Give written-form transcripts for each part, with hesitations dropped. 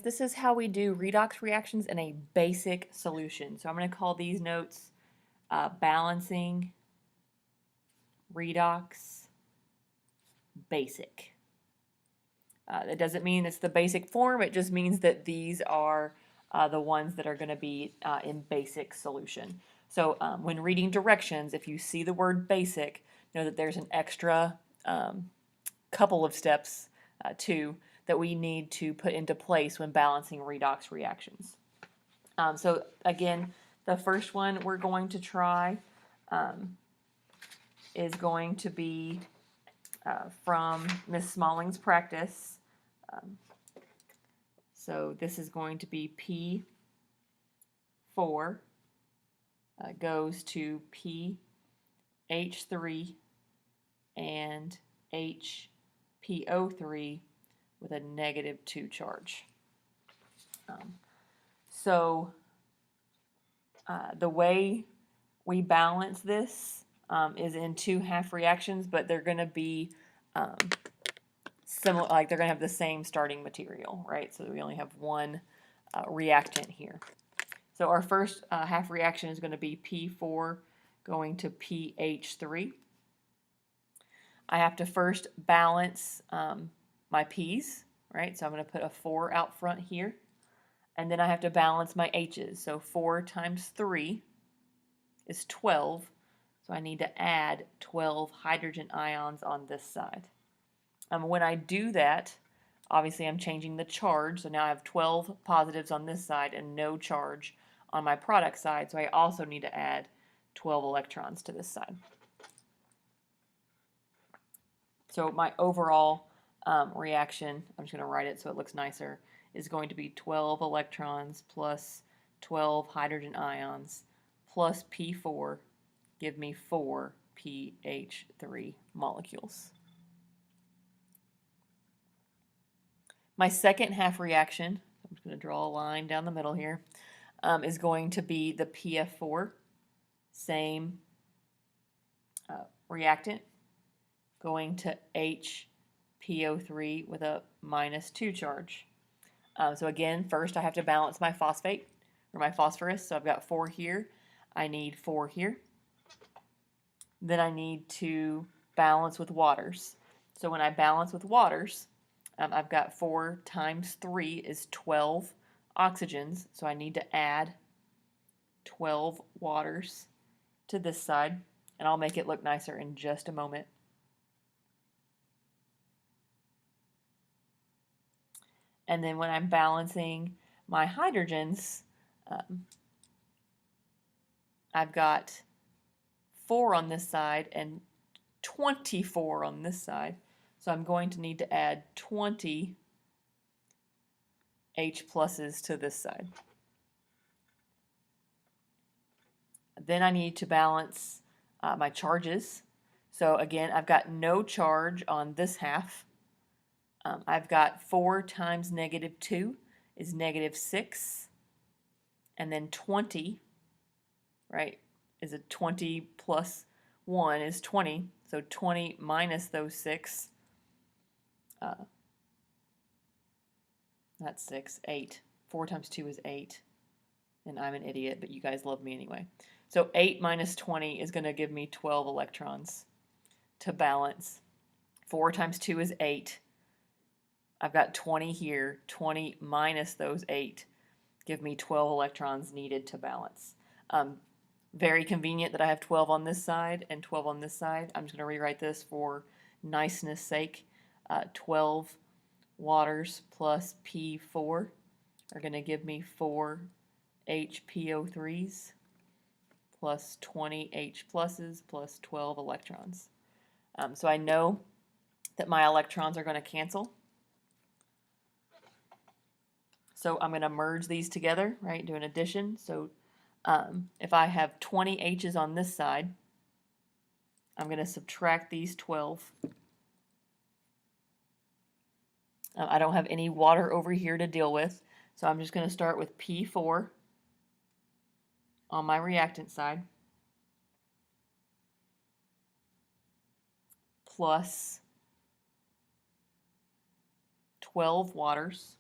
this is how we do redox reactions in a basic solution. So I'm going to call these notes balancing redox basic. That doesn't mean it's the basic form, it just means that these are the ones that are going to be in basic solution. So when reading directions, if you see the word basic, know that there's an extra couple of steps too that we need to put into place when balancing redox reactions. So again, the first one we're going to try is going to be from Miss Smalling's practice. So this is going to be P4 goes to PH3 and HPO3 with a -2 charge. The way we balance this is in two half reactions, but they're going to be similar, like they're going to have the same starting material, right? So we only have one reactant here. So our first half reaction is going to be P4 going to PH3. I have to first balance my P's, right? So I'm going to put a 4 out front here. And then I have to balance my H's. So 4 times 3 is 12. So I need to add 12 hydrogen ions on this side. When I do that, obviously I'm changing the charge. So now I have 12 positives on this side and no charge on my product side. So I also need to add 12 electrons to this side. So my overall reaction, I'm just going to write it so it looks nicer, is going to be 12 electrons plus 12 hydrogen ions plus P4 give me 4 PH3 molecules. My second half reaction, I'm just going to draw a line down the middle here, is going to be the PF4, same reactant, going to HPO3 with a -2 charge. So again, first I have to balance my phosphate, or my phosphorus, so I've got 4 here, I need 4 here. Then I need to balance with waters. So when I balance with waters, I've got 4 times 3 is 12 oxygens, so I need to add 12 waters to this side, and I'll make it look nicer in just a moment. And then when I'm balancing my hydrogens, I've got 4 on this side and 24 on this side. So I'm going to need to add 20 H pluses to this side. Then I need to balance my charges. So again, I've got no charge on this half. I've got 4 times -2 is -6. And then 20, right, is a 20 plus 1 is 20. So 20 minus those 6, not 6, 8. 4 times 2 is 8. And I'm an idiot, but you guys love me anyway. So 8 minus 20 is going to give me 12 electrons to balance. 4 times 2 is 8. I've got 20 here. 20 minus those 8 give me 12 electrons needed to balance. Very convenient that I have 12 on this side and 12 on this side. I'm just going to rewrite this for niceness sake. 12 waters plus P4 are going to give me 4 HPO3s plus 20 H pluses plus 12 electrons. So I know that my electrons are going to cancel. So I'm going to merge these together, right, do an addition. So if I have 20 H's on this side, I'm going to subtract these 12. I don't have any water over here to deal with, so I'm just going to start with P4 on my reactant side plus 12 waters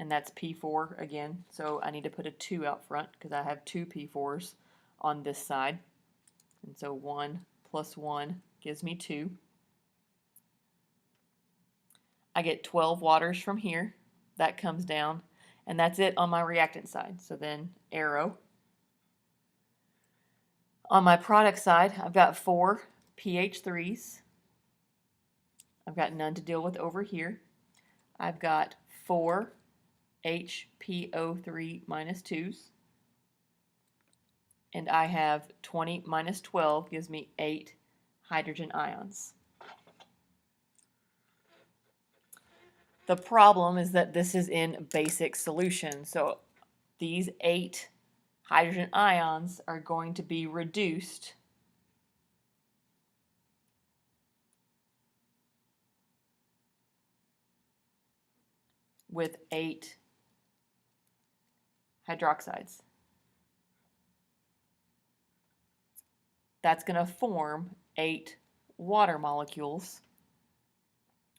and that's P4 again. So I need to put a 2 out front because I have 2 P4s on this side. And so 1 plus 1 gives me 2. I get 12 waters from here. That comes down, and that's it on my reactant side. So then arrow. On my product side, I've got 4 pH3s. I've got none to deal with over here. I've got 4 HPO3 minus 2s. And I have 20 minus 12 gives me 8 hydrogen ions. The problem is that this is in basic solution. So these 8 hydrogen ions are going to be reduced with 8 hydroxides. That's going to form 8 water molecules.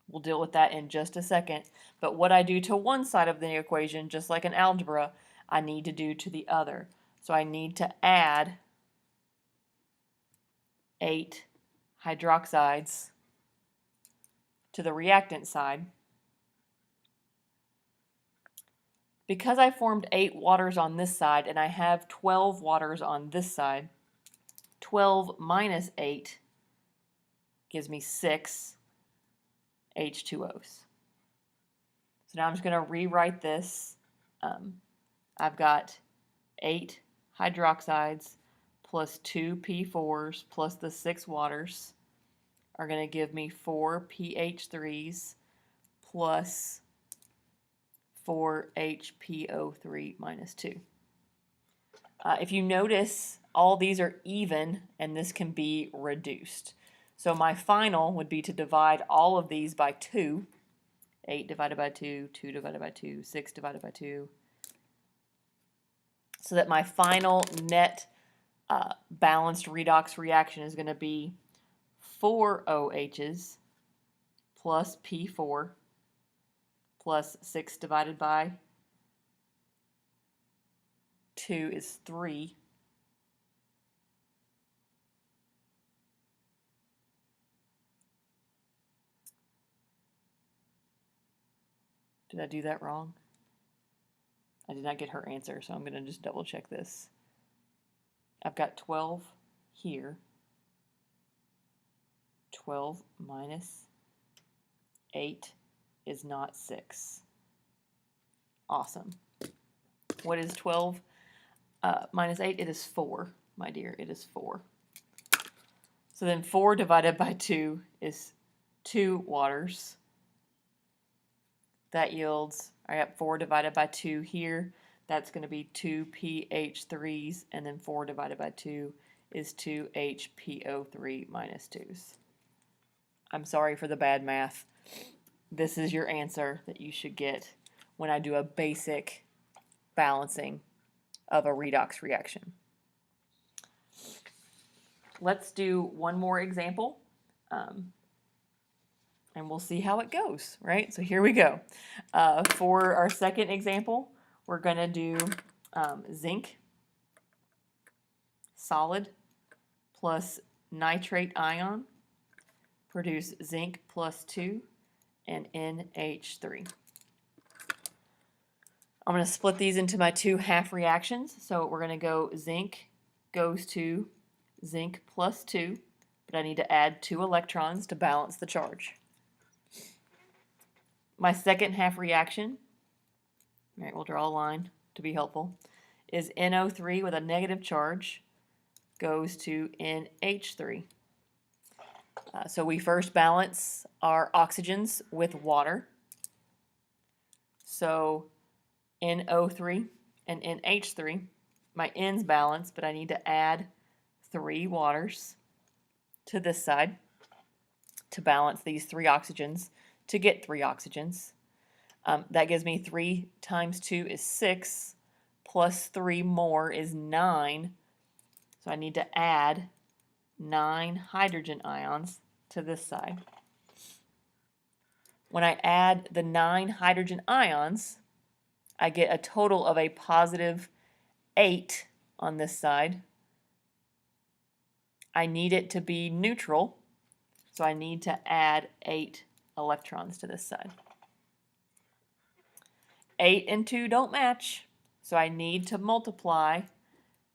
We'll deal with that in just a second. But what I do to one side of the equation, just like in algebra, I need to do to the other. So I need to add 8 hydroxides to the reactant side. Because I formed 8 waters on this side and I have 12 waters on this side, 12 minus 8 gives me 6 H2Os. So now I'm just going to rewrite this. I've got 8 hydroxides plus 2 P4s plus the 6 waters are going to give me 4 pH3s plus 4 HPO3 minus 2. If you notice, all these are even, and this can be reduced. So my final would be to divide all of these by 2. 8 divided by 2, 2 divided by 2, 6 divided by 2. So that my final net balanced redox reaction is going to be 4 OHs plus P4 plus 6 divided by 2 is 3. Did I do that wrong? I did not get her answer, so I'm going to just double check this. I've got 12 here. 12 minus 8 is not 6. Awesome. What is 12 minus 8? It is 4, my dear. It is 4. So then 4 divided by 2 is 2 waters. That yields, I got 4 divided by 2 here. That's going to be 2 pH3s, and then 4 divided by 2 is 2 HPO3 minus 2s. I'm sorry for the bad math. This is your answer that you should get when I do a basic balancing of a redox reaction. Let's do one more example, and we'll see how it goes, right? So here we go. For our second example, we're going to do zinc solid plus nitrate ion produce zinc plus 2 and NH3. I'm going to split these into my 2 half reactions. So we're going to go zinc goes to zinc plus 2, but I need to add 2 electrons to balance the charge. My second half reaction, all right, we'll draw a line to be helpful, is NO3 with a negative charge goes to NH3. So we first balance our oxygens with water. So NO3 and NH3, my N's balanced, but I need to add 3 waters to this side to balance these 3 oxygens to get 3 oxygens. That gives me 3 times 2 is 6, plus 3 more is 9. So I need to add 9 hydrogen ions to this side. When I add the 9 hydrogen ions, I get a total of a positive 8 on this side. I need it to be neutral, so I need to add 8 electrons to this side. 8 and 2 don't match, so I need to multiply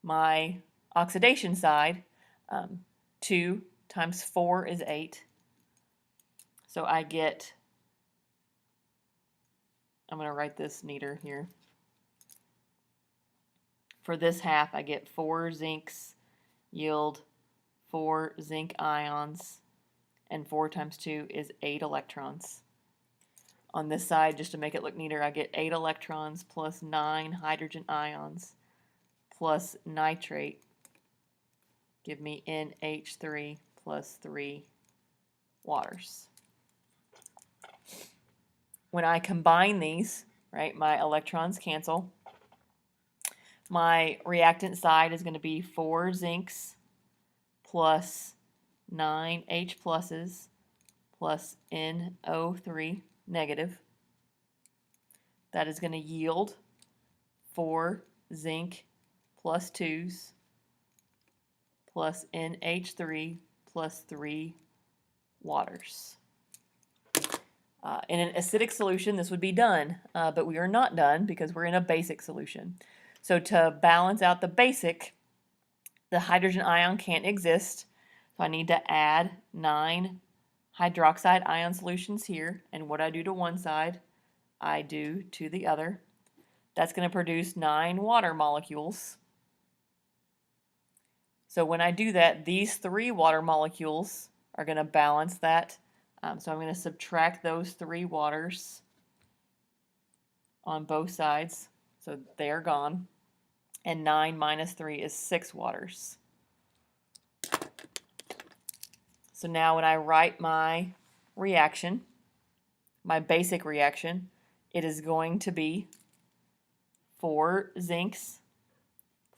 my oxidation side. 2 times 4 is 8. So I get, I'm going to write this neater here. For this half, I get 4 zincs yield 4 zinc ions, and 4 times 2 is 8 electrons. On this side, just to make it look neater, I get 8 electrons plus 9 hydrogen ions plus nitrate. Give me NH3 plus 3 waters. When I combine these, right, my electrons cancel. My reactant side is going to be 4 zincs plus 9 H pluses plus NO3 negative. That is going to yield 4 zinc plus 2s plus NH3 plus 3 waters. In an acidic solution, this would be done, but we are not done because we're in a basic solution. So to balance out the basic, the hydrogen ion can't exist, so I need to add 9 hydroxide ion solutions here, and what I do to one side, I do to the other. That's going to produce 9 water molecules. So when I do that, these 3 water molecules are going to balance that. So I'm going to subtract those 3 waters on both sides, so they are gone. And 9 minus 3 is 6 waters. So now when I write my reaction, my basic reaction, it is going to be 4 zincs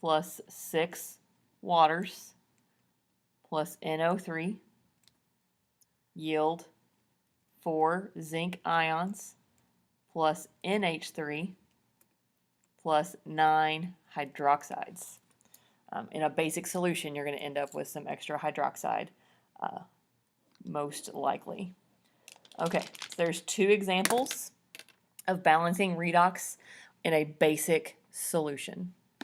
plus 6 waters plus NO3 yield 4 zinc ions plus NH3 plus 9 hydroxides. In a basic solution, you're going to end up with some extra hydroxide, most likely. Okay, so there's 2 examples of balancing redox in a basic solution.